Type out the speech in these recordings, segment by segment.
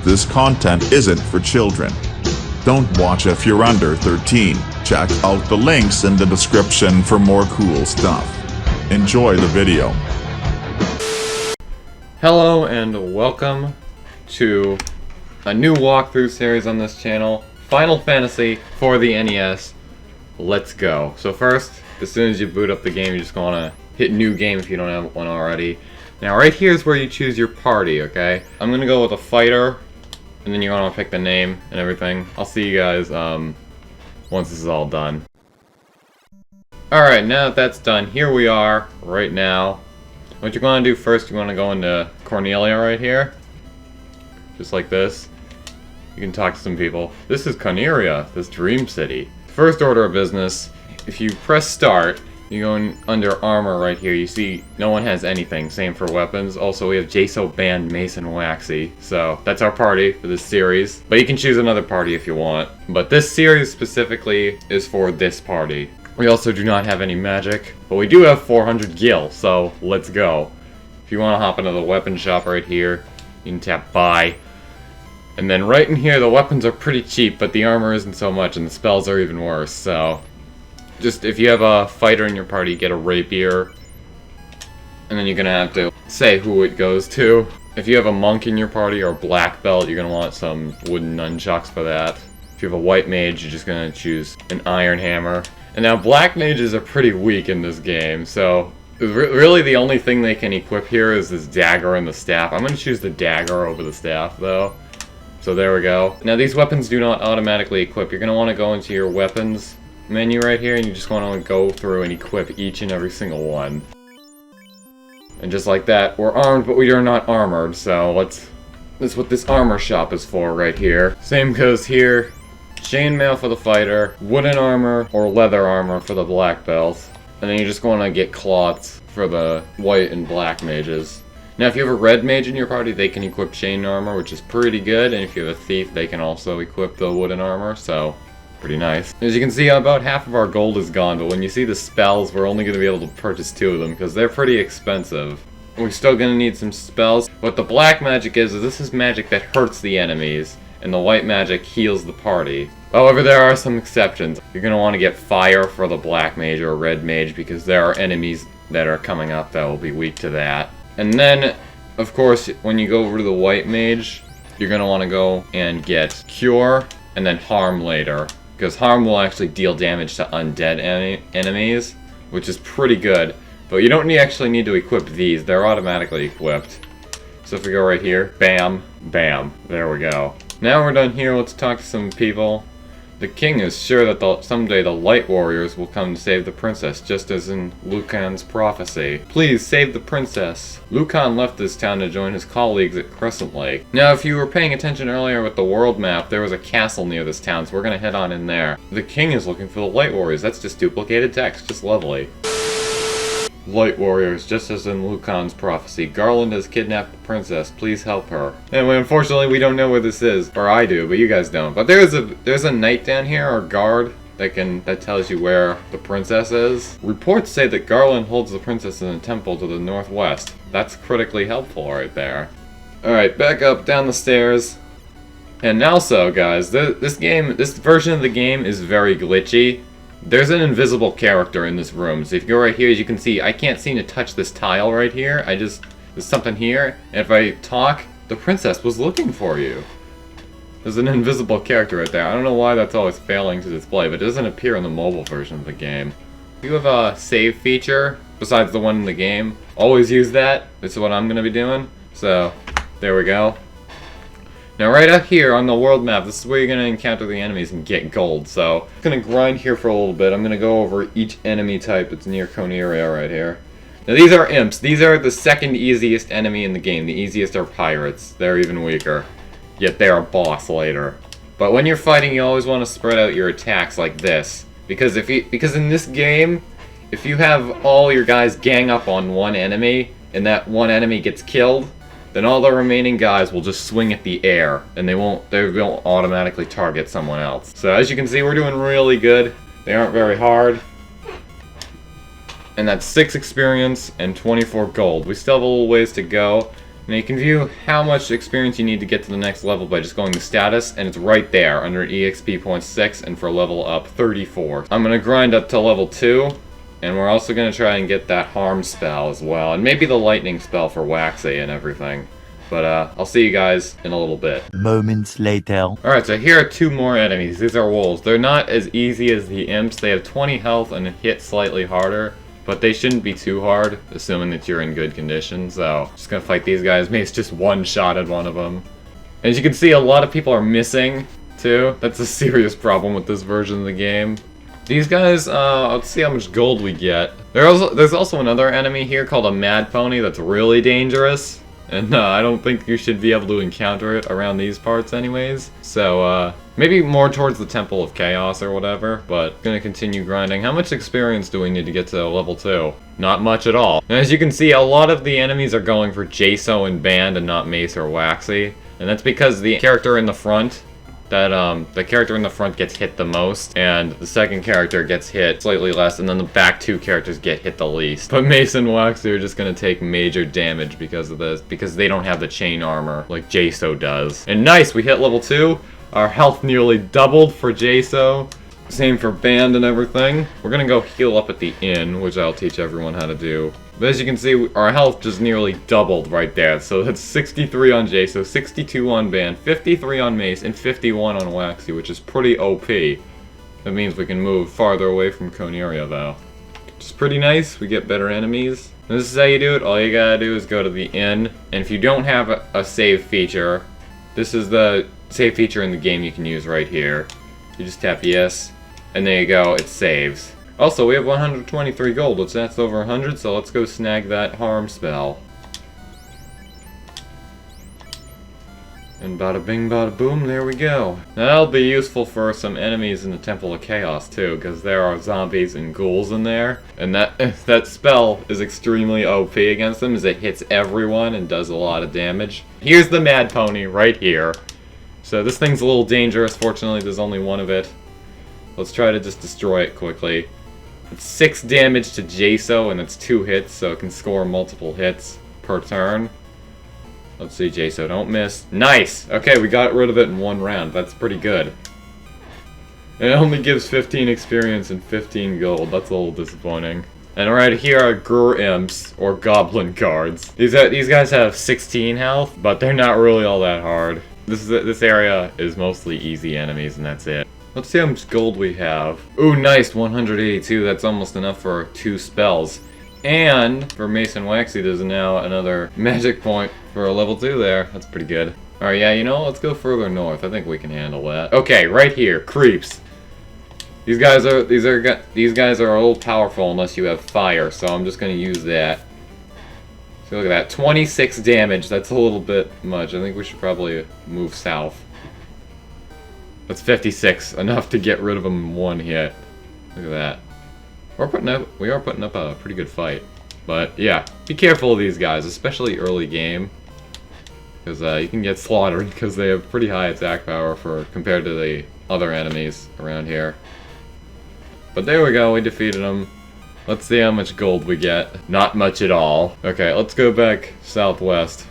This content isn't for children. Don't watch if you're under 13. Check out the links in the description for more cool stuff. Enjoy the video. Hello and welcome to a new walkthrough series on this channel, Final Fantasy for the NES. Let's go. So first, as soon as you boot up the game, you just want to hit new game if you don't have one already. Now right here is where you choose your party, okay? I'm going to go with a fighter, and then you're going to pick the name and everything. I'll see you guys once this is all done. Alright, now that that's done, here we are right now. What you're going to do first, you want to go into Cornelia right here. Just like this. You can talk to some people. This is Cornelia, this dream city. First order of business, if you press start, you go in under armor right here. You see no one has anything. Same for weapons. Also, we have Jaso, Band, Mason, Waxy. So that's our party for this series. But you can choose another party if you want. But this series specifically is for this party. We also do not have any magic, but we do have 400 gil, so let's go. If you want to hop into the weapon shop right here, you can tap buy. And then right in here, the weapons are pretty cheap, but the armor isn't so much, and the spells are even worse, so... Just, if you have a fighter in your party, get a rapier. And then you're gonna have to say who it goes to. If you have a monk in your party, or black belt, you're gonna want some wooden nunchucks for that. If you have a white mage, you're just gonna choose an iron hammer. And now black mages are pretty weak in this game, so really the only thing they can equip here is this dagger and the staff. I'm going to choose the dagger over the staff though. So there we go. Now these weapons do not automatically equip. You're going to want to go into your weapons menu right here and you just want to go through and equip each and every single one. And just like that, we're armed but we are not armored, so that's what this armor shop is for right here. Same goes here. Chainmail for the fighter, wooden armor or leather armor for the black belts, and then you're just going to get cloths for the white and black mages. Now if you have a red mage in your party, they can equip chain armor, which is pretty good, and if you have a thief, they can also equip the wooden armor, so pretty nice. As you can see, about half of our gold is gone, but when you see the spells, we're only going to be able to purchase 2 of them, because they're pretty expensive. We're still going to need some spells. What the black magic is this is magic that hurts the enemies, and the white magic heals the party. However, there are some exceptions. You're going to want to get fire for the black mage or red mage because there are enemies that are coming up that will be weak to that. And then, of course, when you go over to the white mage, you're going to want to go and get cure and then harm later. Because harm will actually deal damage to undead enemies, which is pretty good. But you don't actually need to equip these. They're automatically equipped. So if we go right here, bam, bam, there we go. Now we're done here, let's talk to some people. The king is sure that someday the light warriors will come to save the princess, just as in Lucan's prophecy. Please save the princess. Lucan left this town to join his colleagues at Crescent Lake. Now if you were paying attention earlier with the world map, there was a castle near this town, so we're gonna head on in there. The king is looking for the light warriors. That's just duplicated text, just lovely. Light warriors, just as in Lucan's prophecy. Garland has kidnapped the princess. Please help her. And unfortunately, we don't know where this is, or I do, but you guys don't. But there's a knight down here, or guard, that tells you where the princess is. Reports say that Garland holds the princess in a temple to the northwest. That's critically helpful right there. All right, back up down the stairs. And also, guys, this version of the game is very glitchy. There's an invisible character in this room, so if you go right here, as you can see, I can't seem to touch this tile right here. There's something here, and if I talk, the princess was looking for you. There's an invisible character right there. I don't know why that's always failing to display, but it doesn't appear in the mobile version of the game. If you have a save feature, besides the one in the game, always use that. This is what I'm going to be doing, so there we go. Now right out here on the world map, this is where you're going to encounter the enemies and get gold, so I'm going to grind here for a little bit. I'm going to go over each enemy type that's near Cornelia right here. Now these are imps. These are the second easiest enemy in the game. The easiest are pirates. They're even weaker. Yet they're a boss later. But when you're fighting, you always want to spread out your attacks like this. Because in this game, if you have all your guys gang up on one enemy, and that one enemy gets killed, then all the remaining guys will just swing at the air, and they won't automatically target someone else. So as you can see, we're doing really good. They aren't very hard. And that's 6 experience and 24 gold. We still have a little ways to go. Now you can view how much experience you need to get to the next level by just going to status, and it's right there under EXP point 6, and for level up 34. I'm gonna grind up to level 2, and we're also gonna try and get that harm spell as well, and maybe the lightning spell for Waxy and everything. But I'll see you guys in a little bit. Moments later. Alright, so here are 2 more enemies. These are wolves. They're not as easy as the imps. They have 20 health and hit slightly harder. But they shouldn't be too hard, assuming that you're in good condition. So, just gonna fight these guys. Maybe it's just one shot at one of them. As you can see, a lot of people are missing, too. That's a serious problem with this version of the game. These guys, let's see how much gold we get. There's also another enemy here called a mad pony that's really dangerous. And I don't think you should be able to encounter it around these parts anyways. So, maybe more towards the Temple of Chaos or whatever, but gonna continue grinding. How much experience do we need to get to level 2? Not much at all. And as you can see, a lot of the enemies are going for Jaso and Band and not Mace or Waxy. And that's because the character in the front, the character in the front gets hit the most, and the second character gets hit slightly less, and then the back 2 characters get hit the least. But Mace and Waxy are just gonna take major damage because of this, because they don't have the chain armor like Jaso does. And nice, we hit level 2. Our health nearly doubled for Jaso. Same for Band and everything. We're gonna go heal up at the inn, which I'll teach everyone how to do. But as you can see, our health just nearly doubled right there. So that's 63 on Jaso, 62 on Band, 53 on Mace, and 51 on Waxy, which is pretty OP. That means we can move farther away from Coneria, though. Which is pretty nice. We get better enemies. And this is how you do it. All you gotta do is go to the inn. And if you don't have a save feature, this is the save feature in the game you can use right here. You just tap yes, and there you go, it saves. Also, we have 123 gold, which that's over 100, so let's go snag that harm spell. And bada bing bada boom, there we go. Now that'll be useful for some enemies in the Temple of Chaos too, because there are zombies and ghouls in there. And that spell is extremely OP against them, as it hits everyone and does a lot of damage. Here's the Mad Pony right here. So this thing's a little dangerous, fortunately there's only one of it. Let's try to just destroy it quickly. It's 6 damage to Jaso, and it's 2 hits, so it can score multiple hits per turn. Let's see, Jaso, don't miss. Nice! Okay, we got rid of it in 1 round. That's pretty good. It only gives 15 experience and 15 gold. That's a little disappointing. And right here are Gur Imps, or Goblin Guards. These guys have 16 health, but they're not really all that hard. This area is mostly easy enemies, and that's it. Let's see how much gold we have. Ooh, nice, 182. That's almost enough for 2 spells. And for Mace and Waxy, there's now another magic point for a level 2 there. That's pretty good. Alright, yeah, you know, let's go further north. I think we can handle that. Okay, right here, creeps. These guys are a little powerful unless you have fire, so I'm just gonna use that. So look at that, 26 damage. That's a little bit much. I think we should probably move south. That's 56, enough to get rid of them in 1 hit. Look at that. We are putting up a pretty good fight. But yeah, be careful of these guys, especially early game. Because you can get slaughtered because they have pretty high attack power compared to the other enemies around here. But there we go, we defeated them. Let's see how much gold we get. Not much at all. Okay, let's go back southwest.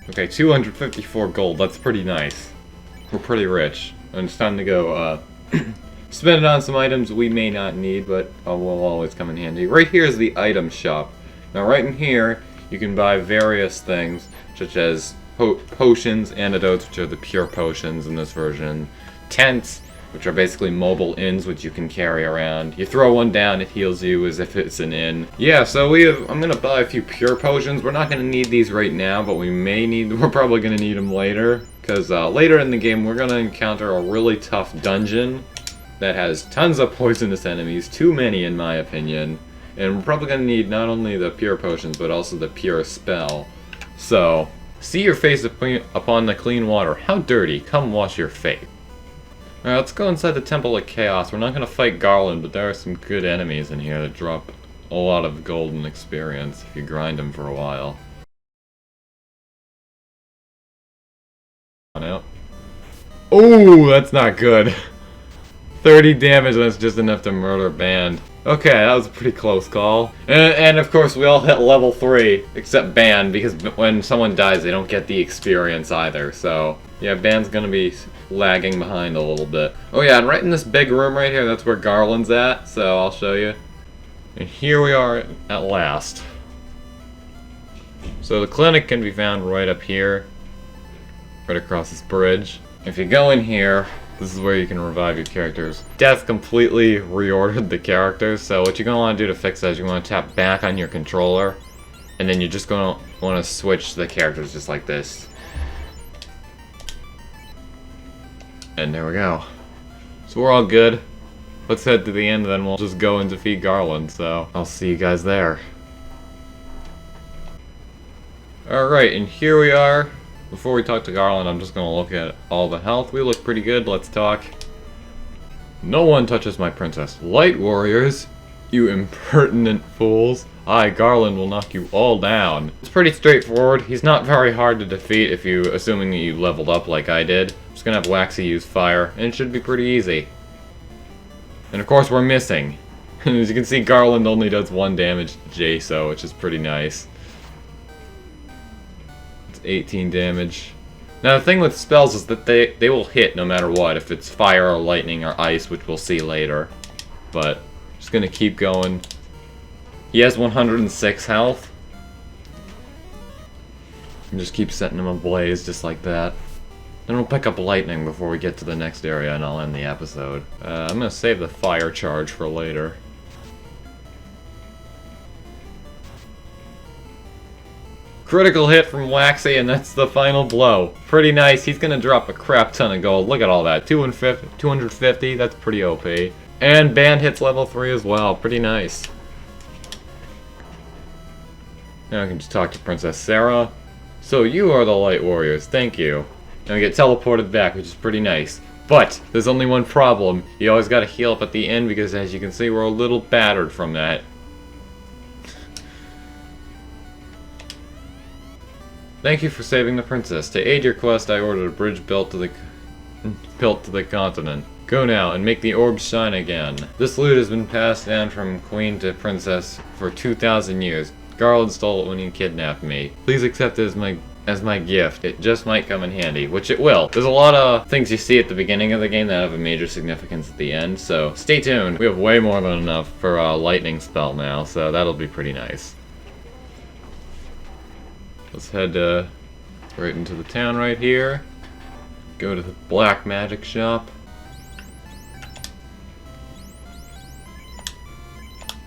Okay, 254 gold, that's pretty nice. We're pretty rich, and it's time to go spend it on some items we may not need, but will always come in handy. Right here is the item shop. Now right in here, you can buy various things, such as potions, antidotes, which are the pure potions in this version, tents, which are basically mobile inns which you can carry around. You throw one down, it heals you as if it's an inn. Yeah, so I'm gonna buy a few pure potions. We're not gonna need these right now, but we're probably gonna need them later. Because later in the game, we're gonna encounter a really tough dungeon that has tons of poisonous enemies, too many in my opinion. And we're probably gonna need not only the pure potions, but also the pure spell. So, see your face upon the clean water. How dirty, come wash your face. Alright, let's go inside the Temple of Chaos. We're not gonna fight Garland, but there are some good enemies in here that drop a lot of golden experience if you grind them for a while. On out. Oh, that's not good. 30 damage, that's just enough to murder Band. Okay, that was a pretty close call. And of course, we all hit level 3, except Ban, because when someone dies, they don't get the experience either. So, yeah, Ban's gonna be lagging behind a little bit. Oh yeah, and right in this big room right here, that's where Garland's at, so I'll show you. And here we are at last. So the clinic can be found right up here, right across this bridge. If you go in here, this is where you can revive your characters. Death completely reordered the characters, so what you're going to want to do to fix that is you're going to tap back on your controller, and then you're just going to want to switch the characters just like this. And there we go. So we're all good. Let's head to the end, then we'll just go and defeat Garland, so I'll see you guys there. Alright, and here we are. Before we talk to Garland, I'm just gonna look at all the health. We look pretty good, let's talk. No one touches my princess. Light warriors, you impertinent fools. I, Garland, will knock you all down. It's pretty straightforward. He's not very hard to defeat if you, assuming that you leveled up like I did. I'm just gonna have Waxy use fire, and it should be pretty easy. And of course we're missing. As you can see, Garland only does 1 damage to Jaso, which is pretty nice. 18 damage. Now the thing with spells is that they will hit no matter what, if it's fire or lightning or ice, which we'll see later. But just gonna keep going. He has 106 health. And just keep setting him ablaze just like that. Then we'll pick up lightning before we get to the next area and I'll end the episode. I'm gonna save the fire charge for later. Critical hit from Waxy, and that's the final blow. Pretty nice. He's gonna drop a crap ton of gold. Look at all that. 250, that's pretty OP. And Band hits level 3 as well. Pretty nice. Now I can just talk to Princess Sarah. So you are the Light Warriors. Thank you. And we get teleported back, which is pretty nice. But there's only one problem. You always gotta heal up at the end because, as you can see, we're a little battered from that. Thank you for saving the princess. To aid your quest, I ordered a bridge built to the continent. Go now and make the orb shine again. This loot has been passed down from queen to princess for 2,000 years. Garland stole it when he kidnapped me. Please accept it as my gift. It just might come in handy, which it will. There's a lot of things you see at the beginning of the game that have a major significance at the end, so stay tuned. We have way more than enough for a lightning spell now, so that'll be pretty nice. Let's head right into the town right here. Go to the black magic shop.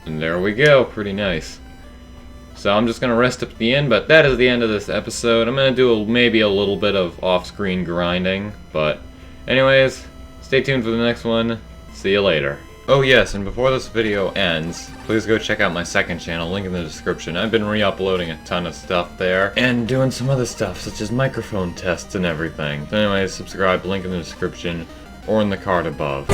And there we go, pretty nice. So I'm just gonna rest up at the end, but that is the end of this episode. I'm gonna do maybe a little bit of off-screen grinding, but anyways, stay tuned for the next one. See you later. Oh yes, and before this video ends, please go check out my second channel, link in the description. I've been re-uploading a ton of stuff there, and doing some other stuff, such as microphone tests and everything. So anyways, subscribe, link in the description, or in the card above.